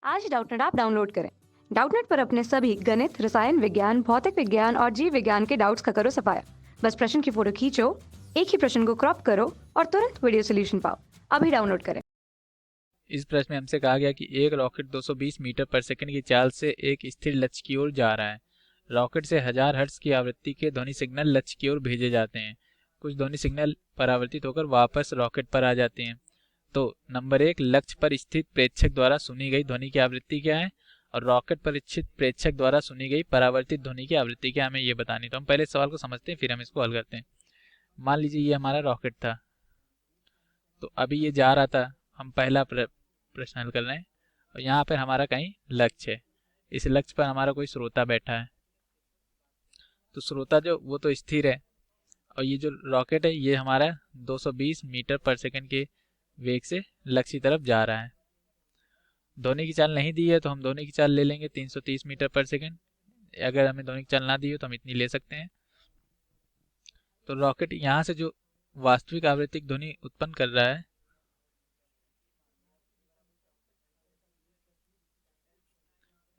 आज Doubtnut app download करें। Doubtnut पर अपने सभी गणित, रसायन विज्ञान, भौतिक विज्ञान और जीव विज्ञान के डाउट्स का करो सफाया। बस प्रश्न की फोटो खींचो, एक ही प्रश्न को क्रॉप करो और तुरंत वीडियो सोल्यूशन पाओ। अभी डाउनलोड करें। इस प्रश्न में हमसे कहा गया कि एक रॉकेट 220 मीटर पर सेकंड की चाल से एक स्थिर लक्ष्य की ओर जा रहा है। रॉकेट से 1000 हर्ट्ज की आवृत्ति के ध्वनि सिग्नल लक्ष्य की ओर भेजे जाते हैं। कुछ ध्वनि सिग्नल परावर्तित होकर वापस रॉकेट पर आ जाते हैं। तो नंबर 1, लक्ष्य पर स्थित प्रेक्षक द्वारा सुनी गई ध्वनि की आवृत्ति क्या है और रॉकेट पर स्थित प्रेक्षक द्वारा सुनी गई परावर्तित ध्वनि की आवृत्ति क्या, हमें ये बतानी। तो हम पहले सवाल को समझते हैं, फिर हम इसको हल करते हैं। मान लीजिए ये हमारा रॉकेट था, तो अभी ये जा रहा था। हम पहला प्रश्न हल कर रहे हैं और यहाँ पर हमारा कहीं लक्ष्य है। इस लक्ष्य पर हमारा कोई श्रोता बैठा है, तो श्रोता जो वो तो स्थिर है और ये जो रॉकेट है ये हमारा 220 मीटर पर सेकंड के वेग से लक्ष्य की तरफ जा रहा है। ध्वनि की चाल नहीं दी है तो हम ध्वनि की चाल ले लेंगे 330 मीटर पर सेकंड। अगर हमें ध्वनि की चाल ना दी हो तो हम इतनी ले सकते हैं। तो रॉकेट यहाँ से जो वास्तविक आवृत्तिक ध्वनि उत्पन्न कर रहा है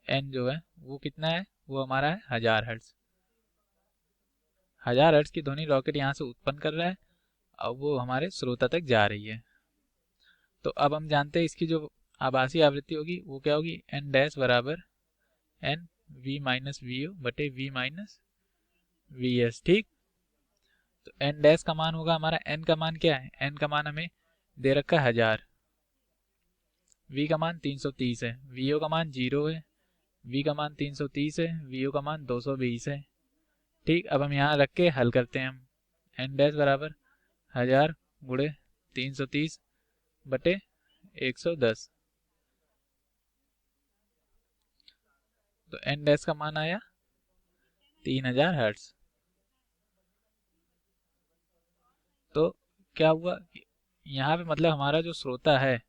एन जो है वो कितना है, वो हमारा है 1000 हर्ट्ज। 1000 हर्ट्ज की ध्वनि रॉकेट यहाँ से उत्पन्न कर रहा है और वो हमारे श्रोता तक जा रही है। तो अब हम जानते हैं इसकी जो आभासी आवृत्ति होगी वो क्या होगी, एन डैश बराबर n v minus v o बटे वी माइनस वी एस। ठीक, तो एन डैश का मान होगा हमारा, एन का मान क्या है, एन का मान हमें दे रखा है 1000, वी का मान 330 है, वी ओ का मान 0 है, वी का मान 330 है, वी ओ का मान 220 है। ठीक, अब हम यहाँ रख के हल करते हैं। हम एन डैश बराबर 1000 गुणे 330 बटे 110, तो एन डैश का मान आया 3000 हर्ट्ज। तो क्या हुआ, यहाँ पे मतलब हमारा जो श्रोता है,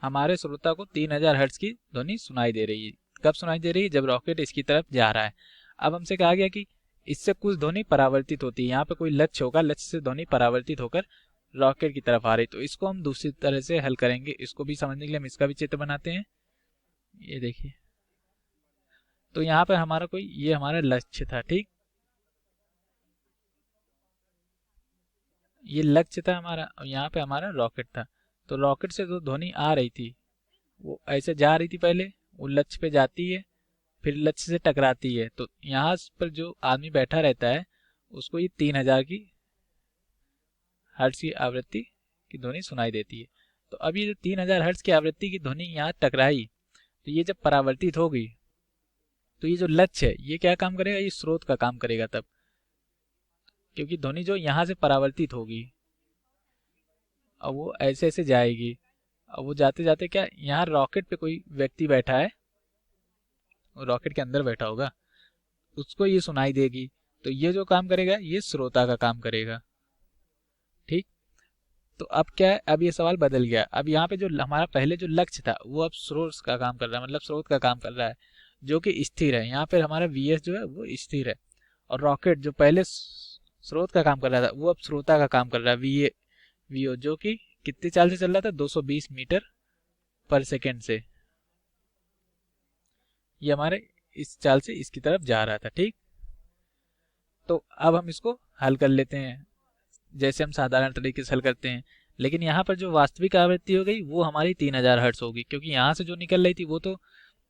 हमारे श्रोता को 3000 हर्ट्ज की ध्वनि सुनाई दे रही है। कब सुनाई दे रही है, जब रॉकेट इसकी तरफ जा रहा है। अब हमसे कहा गया कि इससे कुछ ध्वनि परावर्तित होती है, यहाँ पे कोई लक्ष्य होगा, लक्ष्य से ध्वनि परावर्तित होकर रॉकेट की तरफ आ रही। तो इसको हम दूसरी तरह से हल करेंगे। इसको भी समझने के लिए हम इसका भी चित्र बनाते हैं। ये देखिए, तो यहाँ पर हमारा कोई ये हमारा लक्ष्य था। ठीक, ये लक्ष्य था हमारा और यहाँ पे हमारा रॉकेट था। तो रॉकेट से जो ध्वनि आ रही थी वो ऐसे जा रही थी, पहले वो लक्ष्य पे जाती है, फिर लक्ष्य से टकराती है। तो यहाँ पर जो आदमी बैठा रहता है उसको ये 3000 की हर्ट्ज की आवृत्ति की ध्वनि सुनाई देती है। तो अब ये जो 3000 हर्ट्ज की आवृत्ति की ध्वनि यहाँ टकराई, तो ये जब परावर्तित होगी तो ये जो लक्ष्य है ये क्या काम करेगा, ये स्रोत का काम करेगा तब, क्योंकि ध्वनि जो यहाँ से परावर्तित होगी और वो ऐसे ऐसे जाएगी। और वो जाते जाते क्या, यहाँ रॉकेट पे कोई व्यक्ति बैठा है, रॉकेट के अंदर बैठा होगा, उसको ये सुनाई देगी। तो ये जो काम करेगा ये श्रोता का काम करेगा। ठीक, तो अब क्या है, अब ये सवाल बदल गया। अब यहाँ पे जो हमारा पहले जो लक्ष्य था वो अब स्रोत का काम कर रहा है, मतलब स्रोत का काम कर रहा है जो कि स्थिर है। यहाँ पे हमारा वी एस जो है वो स्थिर है और रॉकेट जो पहले स्रोत का काम कर रहा था वो अब श्रोता का काम कर रहा है, वी ओ, जो कि कितनी चाल से चल रहा था, 220 मीटर पर सेकेंड से। ये हमारे इस चाल से इसकी तरफ जा रहा था। ठीक, तो अब हम इसको हल कर लेते हैं जैसे हम साधारण तरीके से हल करते हैं। लेकिन यहाँ पर जो वास्तविक आवृत्ति हो गई वो हमारी 3000 हर्ट्ज होगी, क्योंकि यहाँ से जो निकल रही थी वो तो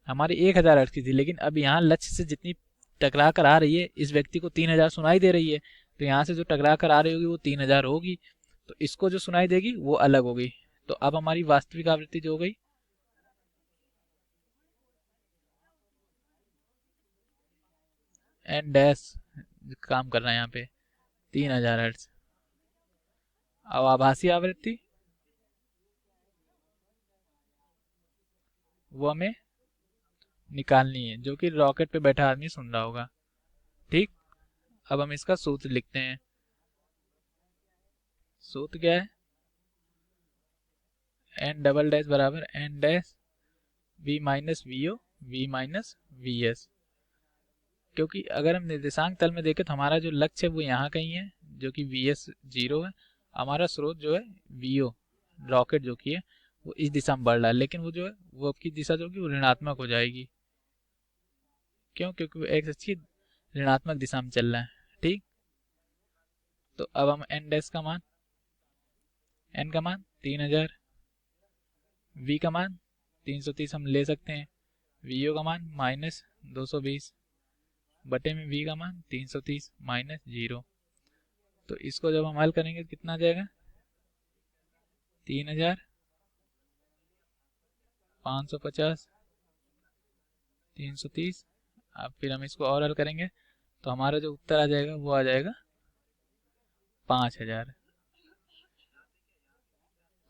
हमारी 1000 हर्ट्ज की थी। लेकिन अब यहाँ लक्ष्य से जितनी टकरा कर आ रही है, इस व्यक्ति को 3000 सुनाई दे रही है, तो यहाँ से जो टकरा कर आ रही होगी वो 3000 होगी, तो इसको जो सुनाई देगी वो अलग होगी। तो अब हमारी वास्तविक आवृत्ति जो हो गई एन डैश काम कर रहा है यहाँ पे 3000 हर्ट्ज। अब आभासी आवृत्ति वो हमें निकालनी है, जो कि रॉकेट पे बैठा आदमी सुन रहा होगा। ठीक, अब हम इसका सूत्र लिखते हैं। सूत्र क्या है, एन डबल डैश बराबर n dash v minus v o v minus v s. क्योंकि अगर हम निर्देशांक तल में देखें तो हमारा जो लक्ष्य है वो यहाँ कहीं है, जो कि वी एस 0 है। हमारा स्रोत जो है वी ओ रॉकेट जो कि है वो इस दिशा में बढ़ रहा है, लेकिन वो जो है वो आपकी दिशा जो होगी वो ऋणात्मक हो जाएगी। क्यों? क्योंकि वो एक्स अच्छी ऋणात्मक दिशा में चल रहा है। ठीक, तो अब हम एन का मान 3000, वी का मान 330 हम ले सकते हैं, वी ओ का मान -220 बटे में वी का मान 330 -0। तो इसको जब हम हल करेंगे तो कितना आ जाएगा? 3550 330। अब फिर हम इसको और हल करेंगे तो हमारा जो उत्तर आ जाएगा वो आ जाएगा 5000।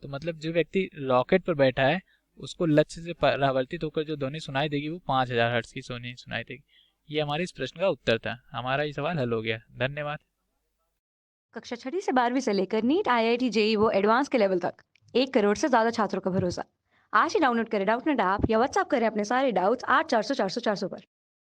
तो मतलब जो व्यक्ति रॉकेट पर बैठा है उसको लक्ष्य से परावर्तित होकर जो ध्वनि सुनाई देगी वो 5000 हर्ट्ज की ध्वनि सुनाई देगी। ये हमारे इस प्रश्न का उत्तर था। हमारा ये सवाल हल हो गया। धन्यवाद। कक्षा 6 से 12वीं से लेकर नीट, IIT, JEE वो एडवांस के लेवल तक 1 करोड़ से ज्यादा छात्रों का भरोसा। आज ही डाउनलोड करें डाउटनेट ऐप या व्हाट्सएप करें अपने सारे डाउट्स 8400 400 400 पर।